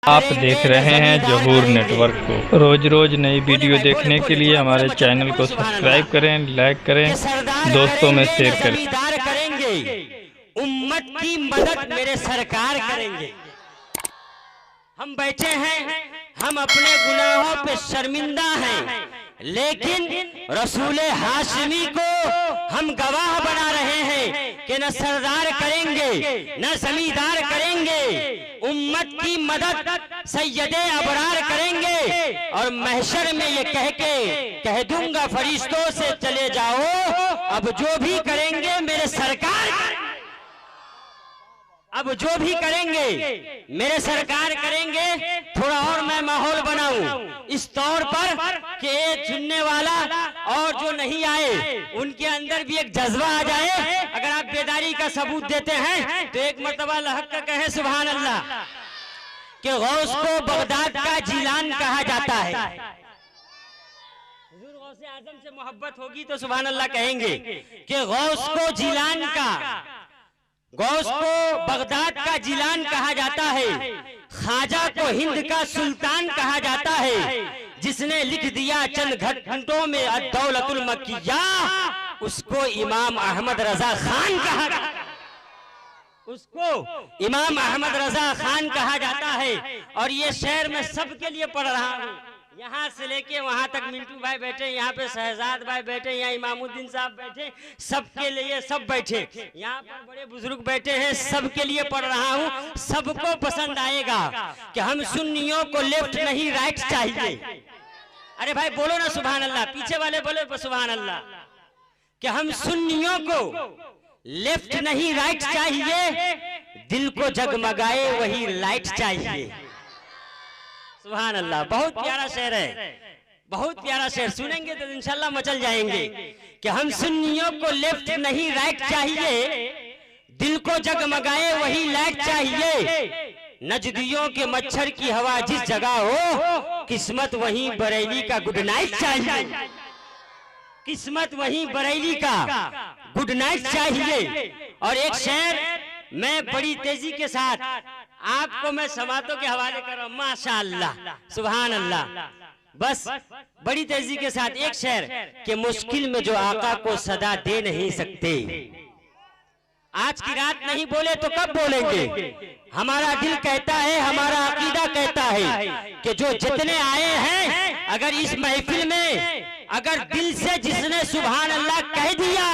आप देख रहे हैं जहूर नेटवर्क को। रोज रोज नई वीडियो देखने के लिए हमारे चैनल को सब्सक्राइब करें, लाइक करें, दोस्तों में शेयर करें। करेंगे उम्मत की मदद मेरे सरकार करेंगे। हम बैठे हैं, हम अपने गुनाहों पे शर्मिंदा हैं, लेकिन रसूल हाशमी को हम गवाह बना रहे हैं कि न सरदार करेंगे न जमींदार करेंगे, उम्मत की मदद सैयदे अबरार करेंगे। और महशर में ये कह दूंगा फरिश्तों से, चले जाओ अब जो भी करेंगे मेरे सरकार, अब जो भी करेंगे मेरे सरकार करेंगे। थोड़ा और मैं माहौल बनाऊं इस तौर पर कि सुनने वाला और जो नहीं आए उनके अंदर भी एक जज्बा आ जाए। अगर आप बेदारी का सबूत देते हैं तो एक मर्तबा लहक का कहे सुभान अल्लाह, कि गौस को बगदाद का जिलान कहा जाता है। हुजूर गौसे आजम से मोहब्बत होगी तो सुभान अल्लाह कहेंगे कि गौस को जिलान का, गौस को बगदाद का जिलान कहा जाता है, ख्वाजा को हिंद का सुल्तान कहा जाता है। जिसने लिख दिया चंद घंटों में अद-दौलतुल मक्किया, उसको इमाम अहमद रजा खान कहा, उसको इमाम अहमद रजा खान कहा जाता है। और ये शेर मैं सबके लिए पढ़ रहा हूँ, यहाँ से लेके वहां तक मिंटू भाई बैठे, यहाँ पे शहजाद भाई बैठे, यहाँ इमामुद्दीन साहब बैठे, सबके लिए सब बैठे, यहाँ पर बड़े बुजुर्ग बैठे हैं, सबके लिए पढ़ रहा हूँ। सबको पसंद आएगा कि हम सुन्नियों को लेफ्ट नहीं राइट चाहिए। अरे भाई बोलो ना सुभान अल्लाह, पीछे वाले बोलो सुभान अल्लाह, कि हम सुन्नियों को लेफ्ट नहीं राइट चाहिए, दिल को जगमगाए वही लाइट चाहिए। सुभान अल्लाह, बहुत प्यारा शेर है, बहुत प्यारा शेर। सुनेंगे तो इंशाल्लाह मचल जाएंगे कि हम सुन्नियों को लेफ्ट नहीं राइट चाहिए, दिल को जगमगाए वही लाइट चाहिए। नजदियों के मच्छर की हवा जिस जगह हो, किस्मत वहीं बरेली का गुड नाइट चाहिए, किस्मत वहीं बरेली का गुड नाइट चाहिए। और एक शेर मैं बड़ी तेजी के साथ आपको मैं समातों के हवाले कर रहा हूं, माशाअल्लाह सुभान अल्लाह। बस बड़ी तेजी के साथ एक शेर कि मुश्किल में जो आका को सदा दे नहीं सकते, आज की रात नहीं बोले तो कब बोलेंगे। हमारा दिल कहता है, हमारा अकीदा कहता है कि जो जितने आए हैं, अगर इस महफिल में अगर दिल से जिसने सुभान अल्लाह कह दिया,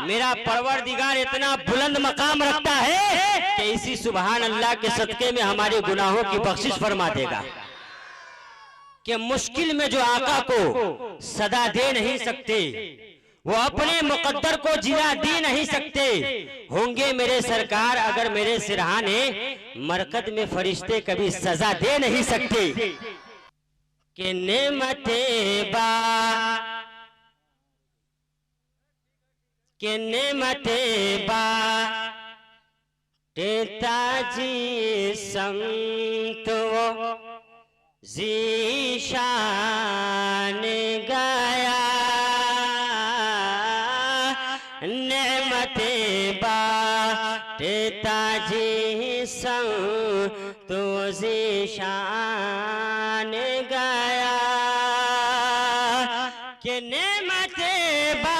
मेरा परवरदिगार इतना बुलंद मकाम रखता है कि इसी सुभान अल्लाह के सदके में हमारे गुनाहों की बख्शिश फरमा देगा। कि मुश्किल में जो आका को सदा दे नहीं सकते, वो अपने मुकद्दर को जिला दे नहीं सकते, होंगे मेरे सरकार अगर मेरे सिरहाने, मरकत में फरिश्ते कभी सजा दे नहीं सकते। कि नेमते बा, कि नेमते बा तेताजी संतो जीशान गया, नेमते बा तेताजी संतो जीशान गया। कि नेमते बा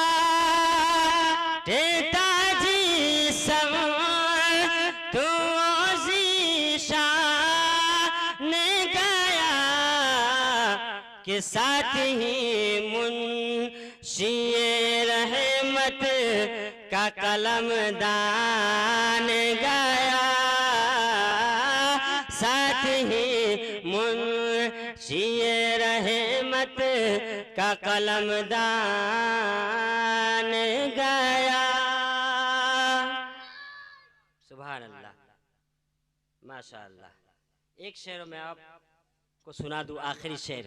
तेताजी संतो जीशान गया, के साथ ही मुंशिए रहमत का कलम दान गया, साथ ही मुंशिए रहमत का कलम दान गया। सुभान अल्लाह, माशाअल्लाह। एक शेर में आपको सुना दूं, आखिरी शेर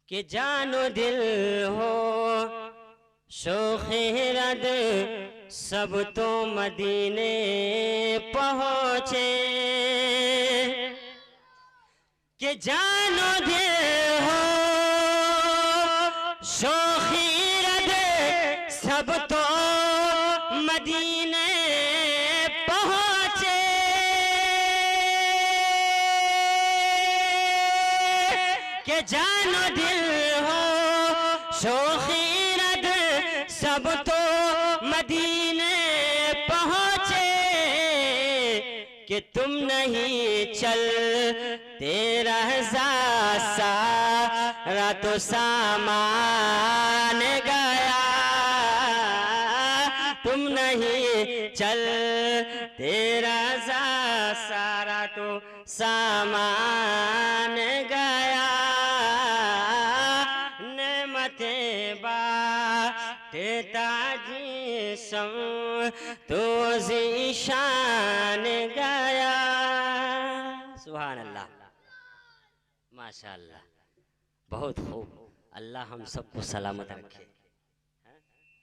कि जानो दिल हो शोखिरद सब तो मदीने पहुँचे, कि जानो दिल हो शोखिरद सब तो मदीने पहुँचे। के जानो दिल हो शोखीरत सब तो मदीने पहुँचे कि तुम नहीं चल तेरा सारा तो सामान गया, तुम नहीं चल तेरा सारा तो सामान गया, नेमतें बाटे ताजी सम तो ज़ीशान गया। सुभान अल्लाह, माशाअल्लाह, बहुत खूब। अल्लाह हम सबको सलामत रखे।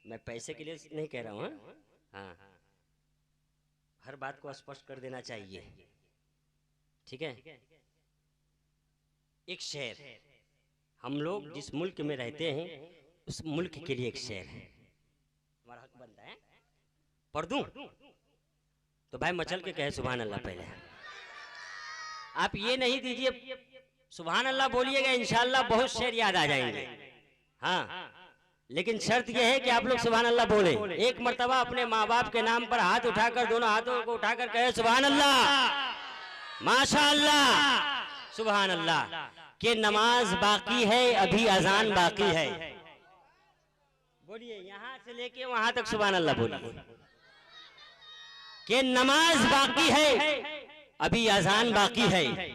मैं पैसे के लिए नहीं कह रहा हूँ, हाँ, हर बात को स्पष्ट कर देना चाहिए, ठीक है। एक शेर, हम लोग जिस मुल्क में रहते हैं उस मुल्क के लिए एक शेर है, हमारा हक बनता है। पढ़ दूं तो भाई मचल के कहे सुभान अल्लाह। पहले आप ये नहीं दीजिए सुभान अल्लाह बोलिएगा, इंशाअल्लाह बहुत शेर याद आ जाएंगे, हाँ, लेकिन शर्त यह है कि आप लोग सुभान अल्लाह बोले। एक मर्तबा अपने माँ बाप के नाम पर हाथ उठाकर, दोनों हाथों को उठाकर कहे सुभान अल्लाह, माशाअल्लाह, सुभान अल्लाह। कि नमाज बाकी है, अभी अजान बाकी है। बोलिए, यहाँ से लेके वहां तक सुभान अल्लाह बोलिए। कि नमाज बाकी है, अभी अजान बाकी है,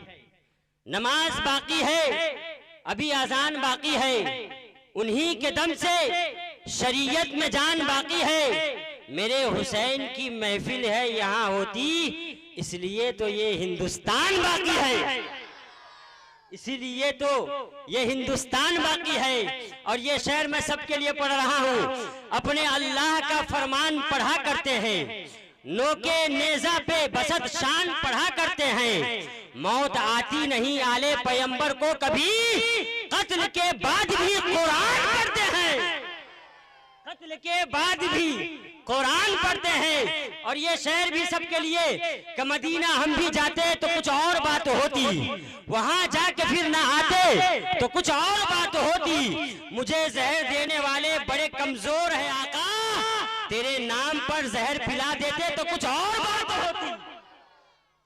नमाज बाकी है, अभी अजान बाकी है, उन्हीं के दम से शरीयत में जान बाकी है। मेरे हुसैन की महफिल है यहाँ होती, इसलिए तो ये हिंदुस्तान बाकी है, इसीलिए तो ये हिंदुस्तान बाकी है। और ये शेर मैं सबके लिए पढ़ रहा हूँ। अपने अल्लाह का फरमान पढ़ा करते हैं, नोके नेजा पे बसत शान पढ़ा करते हैं। मौत आती नहीं आले पैगंबर को कभी, कत्ल के बाद भी कुरान पढ़ते हैं, कत्ल के बाद भी कुरान पढ़ते हैं। और ये शेर भी सबके लिए कि मदीना हम भी जाते तो कुछ और बात होती, वहां जाके फिर ना आते तो कुछ और बात होती। मुझे जहर देने वाले बड़े कमजोर है आका, तेरे नाम पर जहर पिला देते तो कुछ और बात होती।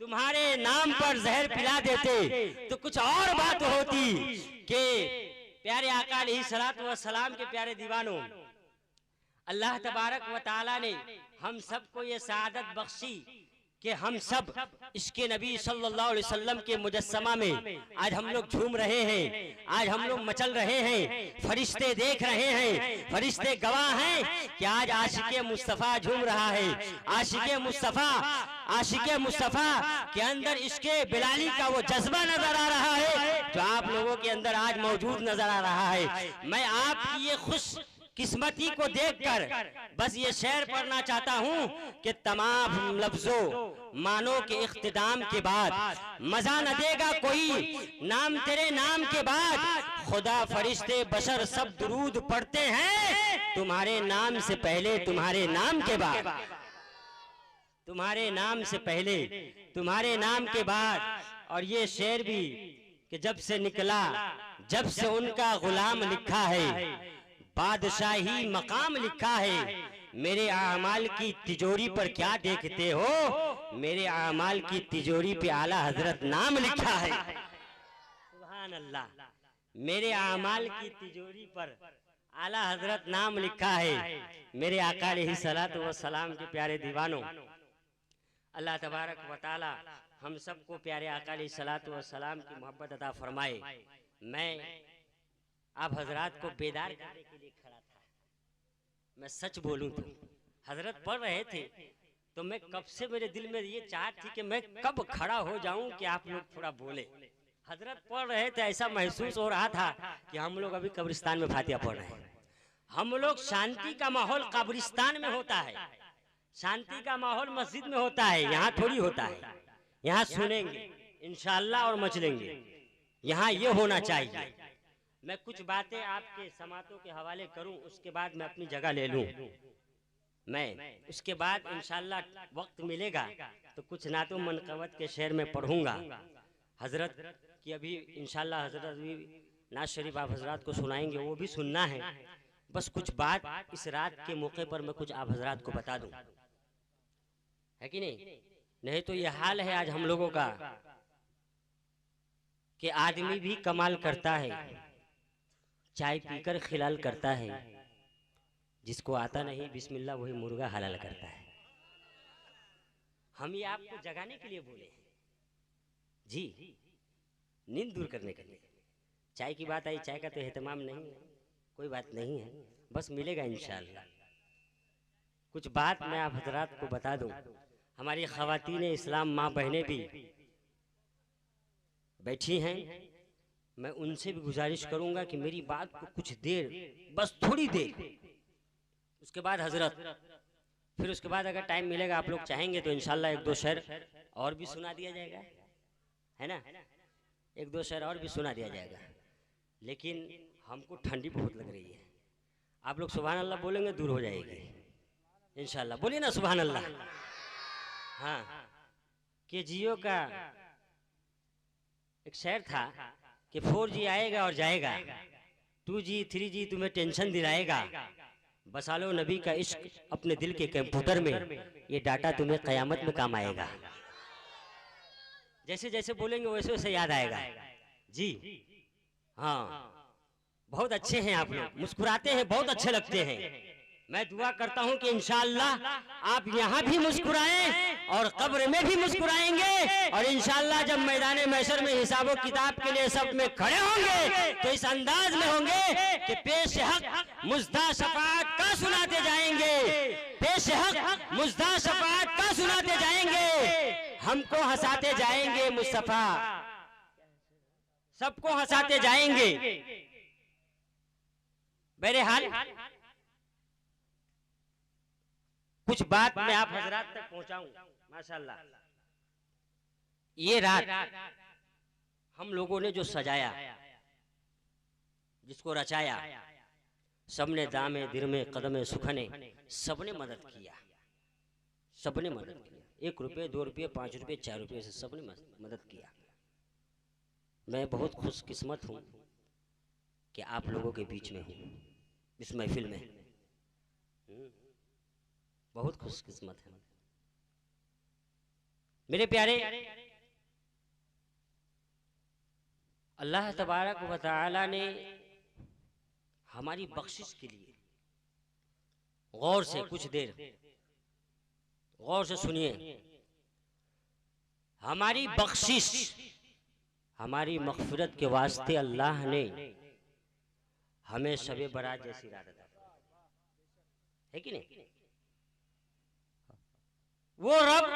तुम्हारे नाम पर जहर पिला देते तो कुछ और बात होती। के प्यारे आका अलैहिस्सलातु वस्सलाम के प्यारे दीवानों, अल्लाह तबारक व तआला ने हम सबको ये सआदत बख्शी कि हम सब इसके नबी सल्लल्लाहु अलैहि वसल्लम के मुजस्समा में आज हम लोग झूम रहे हैं, आज हम लोग मचल रहे हैं। फरिश्ते देख रहे हैं, फरिश्ते गवाह हैं कि आज आशिके मुस्तफ़ा झूम रहा है। आशिके मुस्तफ़ा के अंदर इसके बिलाली का वो जज्बा नजर आ रहा है जो आप लोगों के अंदर आज मौजूद नजर आ रहा है। मैं आपकी ये खुश किस्मती को देखकर बस ये शेर पढ़ना चाहता हूँ कि तमाम लफ्जों मानो के इख्तिताम के बाद मजा न देगा कोई नाम तेरे नाम के बाद। खुदा फरिश्ते बशर सब दुरूद पढ़ते हैं तुम्हारे नाम से पहले, तुम्हारे नाम के बाद, तुम्हारे नाम से पहले, तुम्हारे नाम के बाद। और ये शेर भी कि जब से निकला, जब से उनका गुलाम लिखा है, बादशाही मकाम लिखा है। मेरे आमाल की तिजोरी पर क्या देखते हो, मेरे आमाल की तिजोरी पे आला हजरत नाम लिखा है। सुभान अल्लाह, मेरे आमाल की तिजोरी पर आला हजरत नाम लिखा है। मेरे आका अलैहिस्सलातु वस्सलाम के प्यारे दीवानों, अल्लाह तबारक व तआला हम सबको प्यारे आका अलैहिस्सलातु वस्सलाम की मोहब्बत अता फरमाए। मैं आप हजरात को बेदार करने के लिए खड़ा था। मैं सच बोलूं तो हजरत पढ़ रहे थे तो मैं कब से मेरे दिल में ये चाहत थी कि मैं कब खड़ा हो जाऊं कि आप लोग थोड़ा बोले। हजरत पढ़ रहे थे, ऐसा महसूस हो रहा था कि हम लोग अभी कब्रिस्तान में फातिहा पढ़ रहे हैं। हम लोग शांति का माहौल कब्रिस्तान में होता है, शांति का माहौल मस्जिद में होता है, यहाँ थोड़ी होता है। यहाँ सुनेंगे इंशाअल्लाह और मचलेंगे, यहाँ ये होना चाहिए। मैं कुछ बातें आपके समातों के हवाले करूं, उसके बाद मैं अपनी जगह ले लूं। मैं उसके बाद इंशाअल्लाह वक्त मिलेगा तो कुछ नातों मनक़बत के शेर में पढ़ूंगा। हजरत की अभी इंशाअल्लाह हजरत भी नाज शरीफ आप हजरात को सुनाएंगे, वो भी सुनना है। बस कुछ बात इस रात के मौके पर मैं कुछ आप हजरात को बता दूं, है कि नहीं? नहीं तो ये हाल है आज हम लोगों का कि आदमी भी कमाल करता है, चाय पीकर खिलाल करता है, जिसको आता नहीं बिस्मिल्लाह वही मुर्गा हलाल करता है। हम ये आपको जगाने के लिए बोले हैं जी, नींद दूर करने के लिए। चाय की बात आई, चाय का तो एहतमाम नहीं है, कोई बात नहीं है, बस मिलेगा इंशाअल्लाह। कुछ बात मैं आप हजरात को बता दूं। हमारी ख़वातीन इस्लाम माँ बहनें भी बैठी हैं, मैं उनसे भी गुजारिश करूंगा कि मेरी बात को कुछ देर, बस थोड़ी देर, उसके बाद हजरत, फिर उसके बाद अगर टाइम मिलेगा आप लोग चाहेंगे तो इंशाल्लाह एक दो शेर और भी सुना दिया जाएगा, है ना? एक दो शेर और भी सुना दिया जाएगा। लेकिन हमको ठंडी बहुत लग रही है, आप लोग सुभान अल्लाह बोलेंगे दूर हो जाएगी इंशाल्लाह। बोलिए ना सुभान अल्लाह। हाँ, कि जियो का एक शेर था कि 4G आएगा और जाएगा, 2G 3G तुम्हें टेंशन दिलाएगा, बसा लो नबी का इश्क अपने दिल के कंप्यूटर में, ये डाटा तुम्हें कयामत में काम आएगा। जैसे जैसे बोलेंगे वैसे वैसे याद आएगा जी। हाँ, बहुत अच्छे हैं आप लोग, मुस्कुराते हैं, बहुत अच्छे लगते हैं। मैं दुआ करता हूं कि इंशाअल्लाह आप यहाँ भी मुस्कुराएं और कब्र में भी मुस्कुराएंगे, और इंशाअल्लाह जब मैदान महशर में हिसाबो किताब के लिए सब में खड़े होंगे तो इस अंदाज में होंगे कि पेश हक मुजदा शफाअत का सुनाते जाएंगे, पेश हक मुजदा शफाअत का सुनाते जाएंगे, हमको हंसाते जाएंगे मुस्तफा, सबको हंसाते जाएंगे। बहरहाल कुछ बात मैं आप हजरात तक पहुंचाऊं। माशाल्लाह, ये रात हम लोगों ने जो सजाया, जिसको रचाया, सबने दामे दिरमे कदमे सुखने, सबने मदद किया, सबने मदद किया। 1 रुपये 2 रुपये 5 रुपये 4 रुपये से सबने मदद किया। मैं बहुत खुशकिस्मत हूँ कि आप लोगों के बीच में हूँ, इस महफिल में बहुत खुशकिस्मत है मेरे प्यारे। अल्लाह तबारक व तआला ने हमारी बख्शिश के लिए, गौर से कुछ देर गौर से सुनिए, हमारी बख्शिश, हमारी मग़फ़िरत के वास्ते अल्लाह ने हमें शबे बरात जैसी रात अता है कि नहीं? वो रब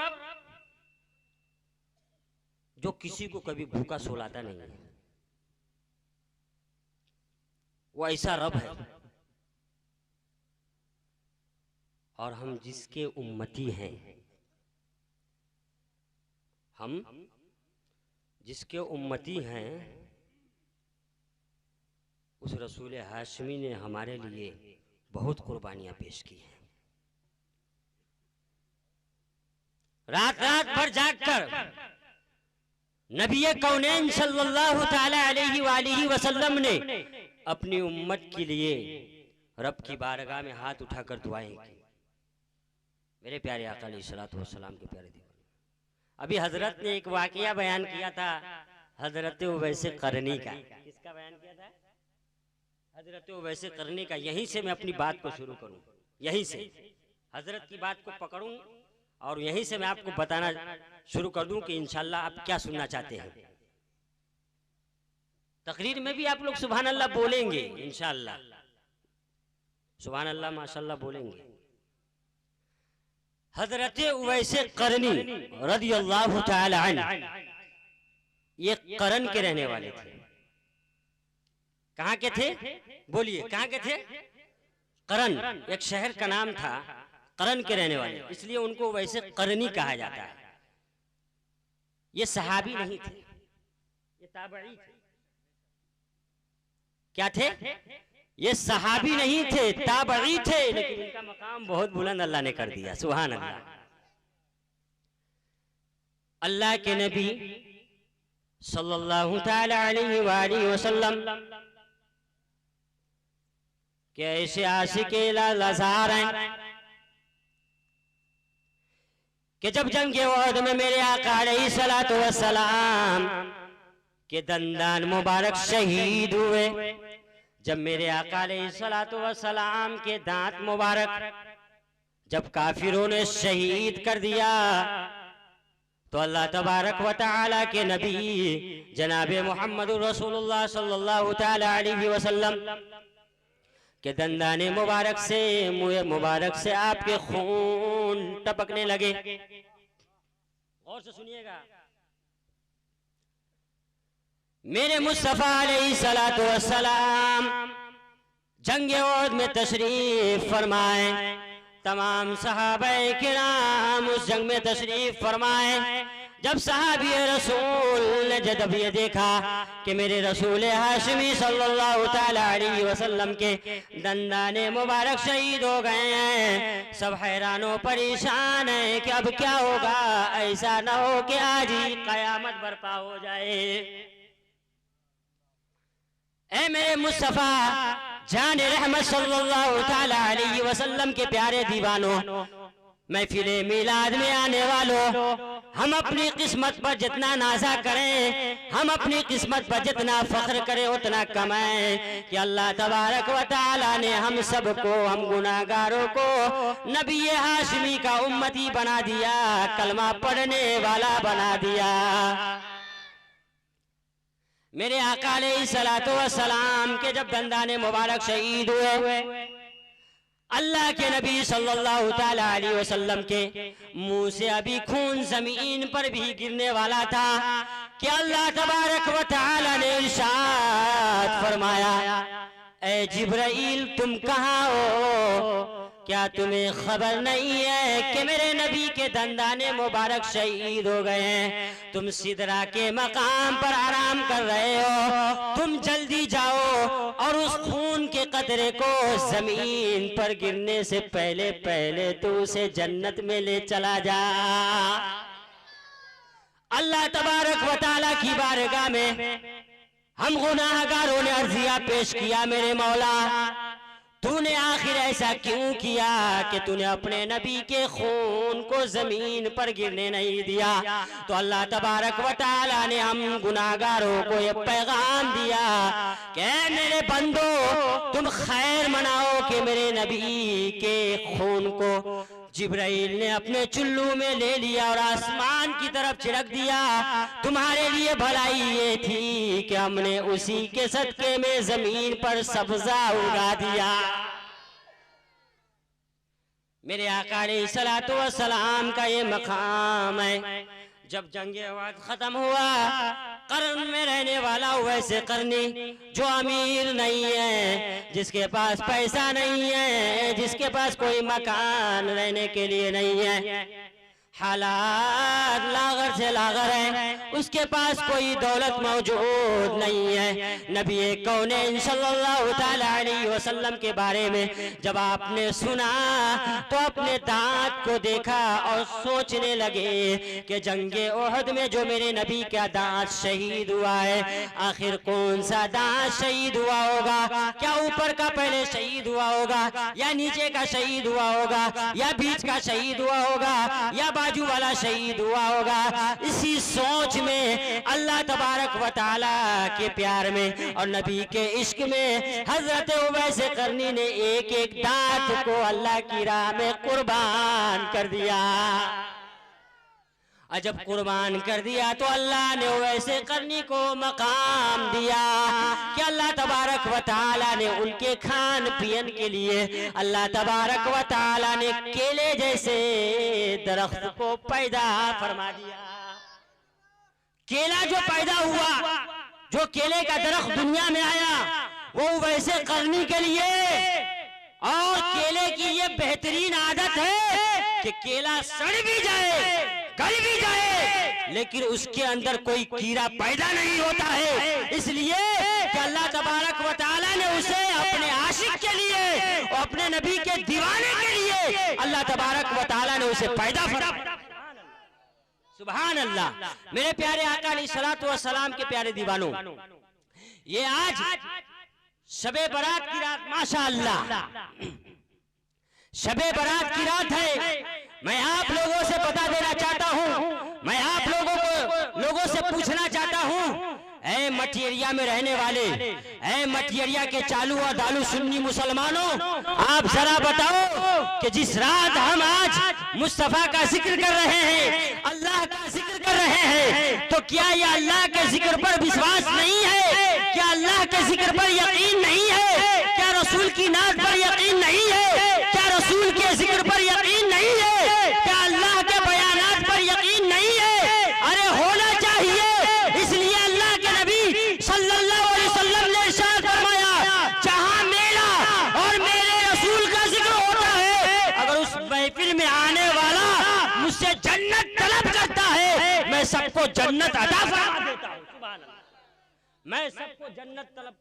जो किसी को कभी भूखा सोलाता नहीं है, वो ऐसा रब है। और हम जिसके उम्मती हैं, हम जिसके उम्मती हैं, उस रसूल हाशमी ने हमारे लिए बहुत कुर्बानियां पेश की हैं। रात रात भर जागकर नबी कौनैन सल्लल्लाहु ताला अलैहि वसल्लम ने अपनी उम्मत के लिए रब की बारगाह में हाथ उठाकर दुआएं की। मेरे प्यारे आका अलैहिस्सलातु वस्सलाम के प्यारे दीवाने, अभी हजरत ने एक वाकया बयान किया था हजरत उवैस करनी का। किसका बयान किया था? हजरत उवैस करनी का। यहीं से मैं अपनी बात को शुरू करूं, यहीं से हजरत की बात को पकड़ूं और यहीं से मैं आपको बताना शुरू कर दूं कि इंशाअल्लाह आप क्या सुनना चाहते हैं। तकरीर में भी आप लोग सुभान अल्लाह बोलेंगे, इंशाअल्लाह सुभान अल्लाह माशाअल्लाह बोलेंगे। हजरत उवैस करनी रदियल्लाहु ताला अन्हु, ये करन के रहने वाले थे। कहाँ के थे? बोलिए, कहाँ के थे? करन एक शहर का नाम था, करन के रहने वाले, इसलिए उनको वैसे करनी कहा जाता है। ये सहाबी नहीं थे, ये ताबई थे। क्या थे? ये सहाबी नहीं थे, ताबई थे, लेकिन इनका मकाम बहुत बुलंद अल्लाह ने कर दिया। सुभान अल्लाह। अल्लाह के नबी सल्लल्लाहु ताला अलैहि वसल्लम कि ऐसे आशिके लाज़ार हैं कि जब जंग उहद में मेरे आका अलैहिस्सलातु वस्सलाम के दंदान मुबारक शहीद हुए, जब मेरे आका अलैहिस्सलातु वस्सलाम के दांत मुबारक जब काफिरों ने शहीद कर दिया, तो अल्लाह तबारक व तआला के नबी जनाबे मुहम्मदुर रसूलुल्लाह सल्लल्लाहु तआला अलैहि वसल्लम के दंदाने मुबारक से, मुँह मुबारक से आपके खून टपकने लगे। गौर से सुनिएगा, मेरे मुस्तफा अलैहिस्सलातु वस्सलाम जंग उहद में तशरीफ फरमाए, तमाम सहाबाए किराम उस जंग में तशरीफ फरमाए। जब सहाबी रसूल ने जब ये देखा कि मेरे रसूल हाशिमी सल्लल्लाहु तआला अलैहि वसल्लम के दंदाने मुबारक शहीद हो गए हैं, सब हैरानो परेशान हैं कि अब क्या होगा, ऐसा ना हो कि आज ही कयामत बर्पा हो जाए। ऐ मेरे मुस्तफा जान रहमत सल्लल्लाहु तआला अलैहि वसल्लम के प्यारे दीवानों, महफिले मिलाद में आने वालों, हम अपनी किस्मत पर जितना नाज़ा करें, हम अपनी किस्मत पर जितना फख्र करें उतना कमाएं कि अल्लाह तबारक व तआला ने हम सबको, हम गुनाहगारों को नबी हाशिमी का उम्मती बना दिया, कलमा पढ़ने वाला बना दिया। मेरे आका अलैहिस्सलातु वस्सलाम के जब दंदाने मुबारक शहीद हुए, अल्लाह के नबी सल्लल्लाहु तआला अलैहि वसल्लम के मुंह से अभी खून जमीन पर भी गिरने वाला था कि अल्लाह तबारक व तआला ने इरशाद फरमाया, ऐ जिब्राइल तुम कहाँ हो, क्या तुम्हें खबर नहीं है कि मेरे नबी के दंदाने मुबारक शहीद हो गए हैं, तुम सिदरा के मकाम पर आराम कर रहे हो, तुम जल्दी जाओ और उस खून के कतरे को जमीन पर गिरने से पहले पहले तो उसे जन्नत में ले चला जा। अल्लाह तबारक व तआला की बारगाह में हम गुनाहगारों ने अर्जिया पेश किया, मेरे मौला तूने आखिर ऐसा क्यों किया कि तूने अपने नबी के खून को जमीन पर गिरने नहीं दिया। तो अल्लाह तबारक व तआला ने हम गुनाहगारों को ये पैगाम दिया कि मेरे बंदो तुम खैर मनाओ कि मेरे नबी के खून को जिब्राइल ने अपने चुल्लू में ले लिया और आसमान की तरफ छिड़क दिया। तुम्हारे लिए भलाई ये थी कि हमने उसी के सदके में जमीन पर सब्जा उगा दिया। मेरे आका अलैहिस्सलातु वस्सलाम का ये मकाम है। जब जंग उहद खत्म हुआ, कर्न में रहने वाला वैसे करनी जो अमीर नहीं है, जिसके पास पैसा नहीं है, जिसके पास कोई मकान रहने के लिए नहीं है, हालात लागर से लागर है, उसके पास कोई दौलत मौजूद नहीं है। नबी कौनैन सल्लल्लाहु तआला अलैहि वसल्लम के बारे में जब आपने सुना तो अपने दांत को देखा और सोचने लगे कि जंगे उहद में जो मेरे नबी का दांत शहीद हुआ है, आखिर कौन सा दांत शहीद हुआ होगा? क्या ऊपर का पहले शहीद हुआ होगा, या नीचे का शहीद हुआ होगा, या बीच का शहीद हुआ होगा, या बाजू वाला शहीद हुआ होगा? इसी सोच में अल्लाह तबारक व तआला के प्यार में और नबी के इश्क में हजरत उवैस करनी ने एक एक दांत को अल्लाह की राह में कुर्बान कर दिया। और जब कुर्बान कर दिया तो अल्लाह ने वैसे करनी को मकाम दिया कि अल्लाह तबारक व तआला ने उनके खान पियन के लिए अल्लाह तबारक व तआला ने केले जैसे दरख्त को पैदा फरमा दिया। केला जो पैदा हुआ, जो केले का दरख्त दुनिया में आया, वो वैसे करनी के लिए, और केले की ये बेहतरीन आदत है कि केला सड़ भी जाए, गल भी जाए, लेकिन उसके अंदर कोई कीड़ा पैदा नहीं होता है, इसलिए कि अल्लाह तबारक व तआला ने उसे अपने आशिक के लिए और अपने नबी के दीवाने के लिए अल्लाह तबारक व तआला ने उसे पैदा फरमा। सुभान अल्लाह। मेरे प्यारे आका अलैहिस्सलातु वस्सलाम के प्यारे दीवानों, ये आज शबे बारात की रात, माशाअल्लाह शबे बारात की रात है। मैं आप लोगों से बता देना चाहता हूं, मैं आप लोगों से पूछना चाहता हूं, ऐ मटियरिया में रहने वाले, ऐ मटियरिया के चालू और दालू सुन्नी मुसलमानों, आप जरा बताओ कि जिस रात हम आज मुस्तफा का जिक्र कर रहे हैं, अल्लाह का जिक्र कर रहे हैं, तो क्या ये अल्लाह के जिक्र पर विश्वास नहीं है? क्या अल्लाह के जिक्र पर यकीन नहीं है? क्या रसूल की नात पर यकीन नहीं है? क्या रसूल के जिक्र पर यकीन नहीं है? क्या अल्लाह के बयानात पर यकीन नहीं है? अरे होना चाहिए। इसलिए अल्लाह के नबी सल्लल्लाहु अलैहि वसल्लम ने इरशाद फरमाया, जहां मेरा और मेरे रसूल का जिक्र होता है, अगर उस महफिल में आने वाला मुझसे जन्नत तलब करता है, मैं सबको जन्नत अता फरमा देता हूं। सुभान अल्लाह, मैं सबको जन्नत तलब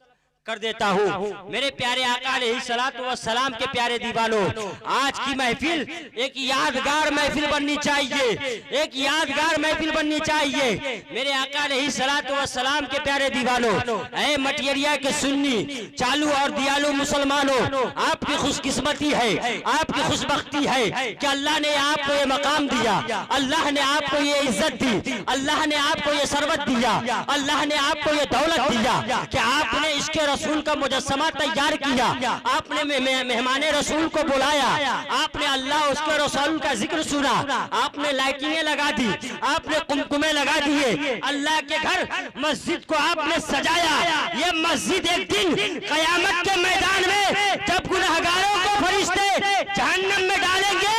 कर देता हूँ। मेरे प्यारे आका अलैहिस्सलातु वस्सलाम के प्यारे दीवानों, आज की महफिल एक यादगार महफिल बननी चाहिए, एक यादगार महफिल बननी चाहिए। मेरे आका अलैहिस्सलातु वस्सलाम के प्यारे दीवानों, ऐ मटियरिया के सुन्नी चालू और दियालु मुसलमानों, आपकी खुशकिस्मती है, आपकी खुशबख्ती है कि अल्लाह ने आपको ये मकाम दिया, अल्लाह ने आपको ये इज्जत दी, अल्लाह ने आपको ये सरबत दिया, अल्लाह ने आपको ये दौलत दिया कि आपने इसके रसूल का मुजस्समा तैयार किया, आपने मेहमाने रसूल को बुलाया, आपने अल्लाह उसके रसूल का जिक्र सुना, आपने लाइटिंगें लगा दी, आपने कुमकुमे लगा दिए, अल्लाह के घर मस्जिद को आपने सजाया। ये मस्जिद एक दिन कयामत के मैदान में जब गुनहगारों को फरिश्ते जहन्नम में डालेंगे,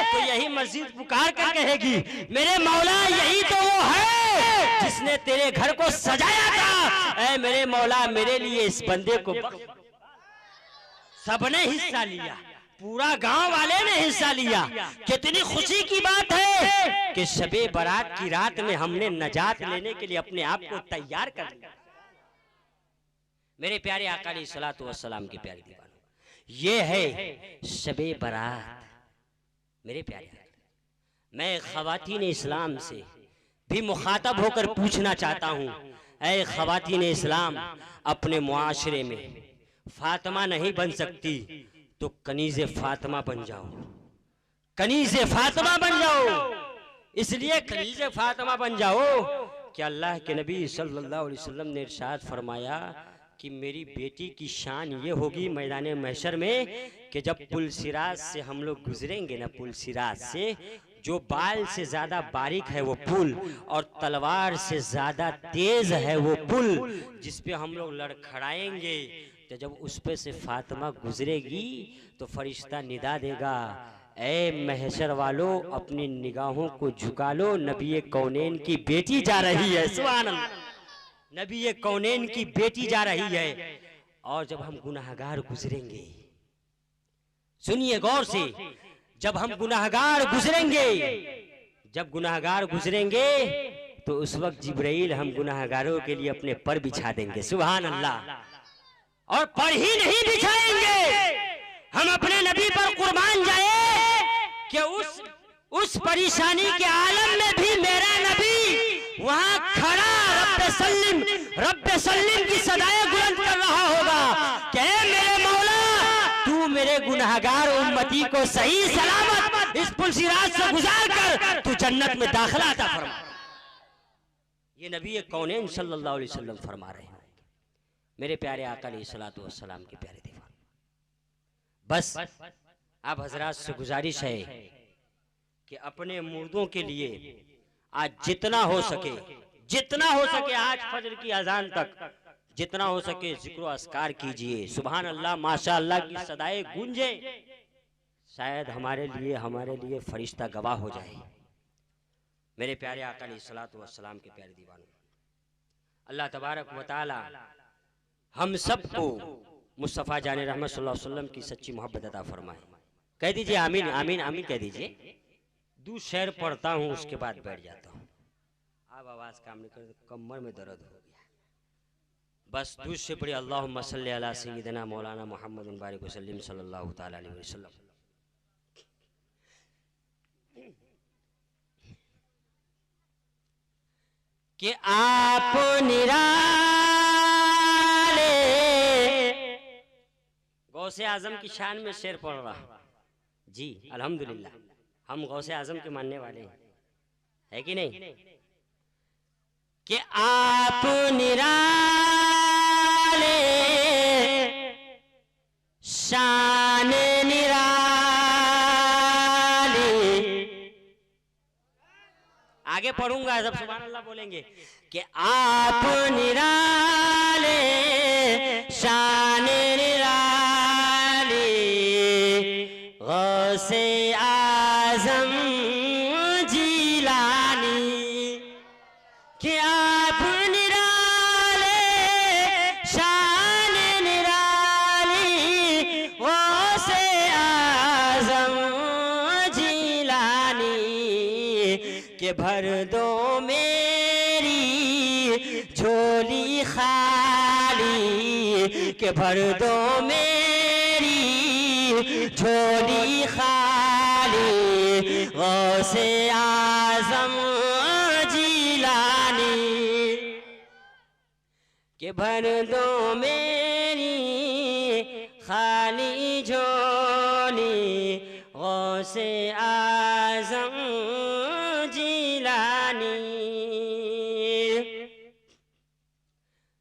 तो यही मस्जिद पुकार कर कहेगी, मेरे मौला यही तो वो है जिसने तेरे घर को सजाया था। ऐ मेरे मौला, मेरे लिए इस बंदे को सबने हिस्सा लिया, पूरा गांव वाले ने हिस्सा लिया। कितनी खुशी की बात है कि शबे बारात की रात में हमने नजात लेने के लिए अपने आप को तैयार कर लिया। मेरे प्यारे आका अलैहिस्सलातु वस्सलाम के प्यारे दीवानों, ये है शबे बारात। मेरे प्यारे, मैं ख़वातीन इस्लाम से भी मुखातब होकर पूछना चाहता हूँ, ऐ ख़वातीन इस्लाम, अपने मुआशरे में फातिमा नहीं बन सकती तो कनीज़े फातिमा बन जाओ, कनीज़े फातिमा बन जाओ। इसलिए कनीज़े फातिमा बन जाओ कि अल्लाह के नबी सल्लल्लाहु अलैहि वसल्लम ने इरशाद फरमाया कि मेरी बेटी की शान ये होगी मैदान महशर में कि जब पुल सिराज से हम लोग गुजरेंगे ना, पुल सिराज से, जो बाल से ज्यादा बारीक है वो पुल और तलवार से ज्यादा तेज है वो पुल, जिस पे हम लोग लड़खड़ाएंगे, तो जब उस पे से फातिमा गुजरेगी तो फरिश्ता निदा देगा, ऐ महशर वालों अपनी निगाहों को झुका लो, नबी कौनैन की बेटी जा रही है। सुभान अल्लाह, नबी कौनैन की बेटी जा रही है। और जब हम गुनाहगार गुजरेंगे, सुनिए गौर से, जब हम गुनाहगार गुजरेंगे, जब गुनाहगार गुजरेंगे तो उस वक्त जिब्राइल हम गुनाहगारों के लिए अपने पर बिछा देंगे। सुभान अल्लाह, और पर ही नहीं बिछाएंगे, हम अपने नबी पर कुर्बान जाए कि उस परेशानी के आलम में भी मेरा नबी वहां खड़ा रब्बे सल्लिम की सदाएं बुलंद कर रहा होगा कि मेरे मौला, तू मेरे गुनाहगार उम्मती को सही सलामत इस पुल सिराज से गुजार कर तू जन्नत में दाखिला अता फरमा। ये नबी कौनैन सल्लल्लाहु अलैहि वसल्लम फरमा रहे हैं। मेरे प्यारे आका अलैहिस्सलातु वस्सलाम के प्यारे दीवान, बस आप हजरात से गुजारिश है कि अपने मुर्दों के लिए आज जितना हो सके आज फजर की अजान तक जितना हो सके जिक्र अस्कार कीजिए। सुभान अल्लाह, माशा अल्लाह की सदाएं गूंजे, शायद हमारे लिए फरिश्ता गवाह हो जाए। मेरे प्यारे आका अलैहिस्सलातु वस्सलाम के प्यारे दीवानों, अल्लाह तबारक व तआला हम सबको मुस्तफ़ा जान रहमत सल्लल्लाहु अलैहि वसल्लम की सच्ची मोहब्बत अता फरमाए। कह दीजिए आमीन, आमीन, आमीन कह दीजिए। 2 शेर पढ़ता हूँ, उसके बाद बैठ जाता हूँ। अब आवाज़ काम नहीं कर, कमर में दर्द हो गया। बस 2 से पढ़िए, अल्लाहुम्मा सल्ली अला सय्यिदिना मौलाना मुहम्मद बारिक वसल्लिम सल्लल्लाहु तआला अलैहि वसल्लम। कि आप निराले गौसे आजम की शान में शेर पढ़ रहा हूं। जी अल्हम्दुलिल्लाह, हम गौसे आजम के मानने वाले हैं, है कि नहीं? कि आप निराले शान निराली। आगे पढ़ूंगा जब सुभान अल्लाह बोलेंगे कि आप निराले शान निराली गौसे आजम जिलानी। कि आप निराले शान निराली गौसे आजम जिलानी। के भर दो मेरी झोली खाली। के भर दो मेरी झोली खाली गौसे आजम जिलानी। के भर दो मेरी खाली झोली गौसे आजम जिलानी।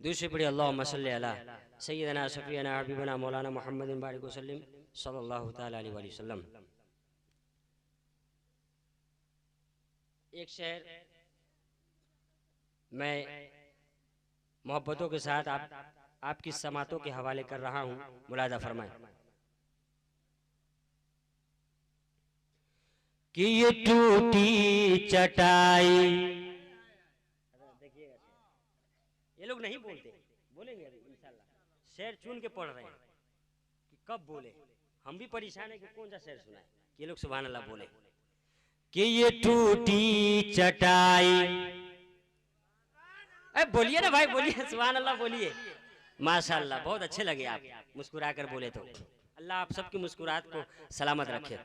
दूसरी पढ़ी अल्लाहुम्मा सल्ली अला सय्यदना शफीअना हबीबना मौलाना मुहम्मदिन बारिक वसल्लम सल्लल्लाहु ताला अलैहि वसल्लम। एक शेर मैं मोहब्बतों के साथ आपकी समातों के हवाले कर रहा हूं, मुलाजा फरमाएं। कि ये टूटी चटाई, देखिएगा ये लोग नहीं बोलते, बोलेंगे अभी इंशाल्लाह। शेर चुन के पढ़ रहे हैं कि कब बोले, हम भी परेशान है कि कौन सा शेर सुनाए कि ये लोग सुभान अल्लाह बोले। कि ये टूटी चटाई, अरे बोलिए ना भाई, बोलिए सुभान अल्लाह बोलिए। माशाअल्लाह बहुत अच्छे लगे आप मुस्कुरा कर बोले तो। अल्लाह आप सबकी मुस्कुराहट को सलामत रखे।